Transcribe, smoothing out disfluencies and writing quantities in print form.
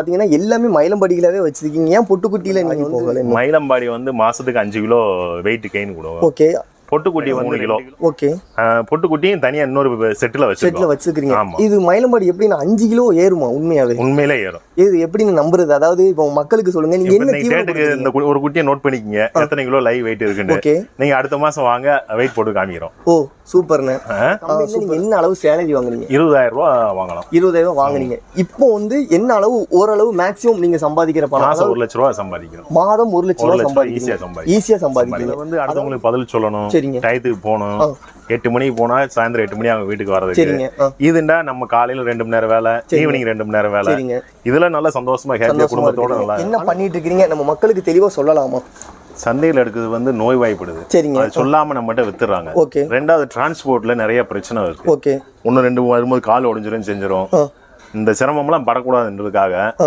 பாத்தீங்கன்னா எல்லாமே மயிலம்பாடிகளாவே வச்சிருக்கீங்க. ஏன் பொட்டுக்குட்டியில நீங்க போகல? மயிலம்பாடி வந்து மாசத்துக்கு 5 கிலோ வெயிட் கெயின் கொடுக்கும். ஓகே. பொட்டுக்குட்டி 3 கிலோ. ஓகே. பொட்டுக்குட்டியும் தனியா இன்னொரு செட்ல வச்சிருக்கீங்க. இது மயிலம்பாடி எப்படின்னா 5 கிலோ ஏறுமா? உண்மையாவே? உண்மையிலே ஏறும். இது எப்படின்னு நம்புறது? அதாவது இப்போ மக்களுக்கு சொல்லுங்க, நீங்க என்ன கேட்டுக்கு இந்த ஒரு குட்டியை நோட் பண்ணிக்கங்க, எத்தனை கிலோ லைவ் வெயிட் இருக்குன்னு. ஓகே. நீங்க அடுத்த மாசம் வாங்க, வெயிட் போட்டு காமிக்கிறோம். ஓ சூப்பர்ண்ணே. நீங்க என்ன அளவு சேலரி வாங்குறீங்க? 20,000 ரூபாய் வாங்கலாம். 20,000 வாங்குறீங்க. இப்போ வந்து என்ன அளவு ஓரளவு மேக்ஸிமம் நீங்க சம்பாதிக்கிற பணம்? மாசம் 1 லட்ச ரூபாய் சம்பாதிக்கிறோம். மாதம் 1 லட்ச ரூபாய் சம்பாதிக்கிறீங்க. ஈஸியா சம்பாதிக்கிறீங்க. வந்து அடுத்தவங்களுக்கு பதில் சொல்லணும், டயத்துக்கு போகணும். 8 மணிக்கு போனா சாயந்தரம் 8 மணி அவங்க வீட்டுக்கு வரதுக்கு. இதுண்டா நம்ம காலையில 2 மணி நேரம் வேலை, ஈவினிங் 2 மணி நேரம் வேலை. இதுல நல்லா சந்தோஷமா ஹேப்பியா குடும்பத்தோட நல்லா. என்ன பண்ணிட்டு இருக்கீங்க நம்ம மக்களுக்கு தெளிவா சொல்லலாமா? சந்தையில் எடுக்கிறது வந்து நோய் வாய்ப்படுது. சரிங்க. அது சொல்லாம நம்மகிட்ட வித்துறாங்க. ஓகே. ரெண்டாவது டிரான்ஸ்போர்ட்ல நிறைய பிரச்சனை இருக்கு. ஓகே. 1 2 வரும்போது கால் உடைஞ்சிரும் செஞ்சிரும். இந்த சிரமம்லாம் படக்கூடாதுன்றதுக்காக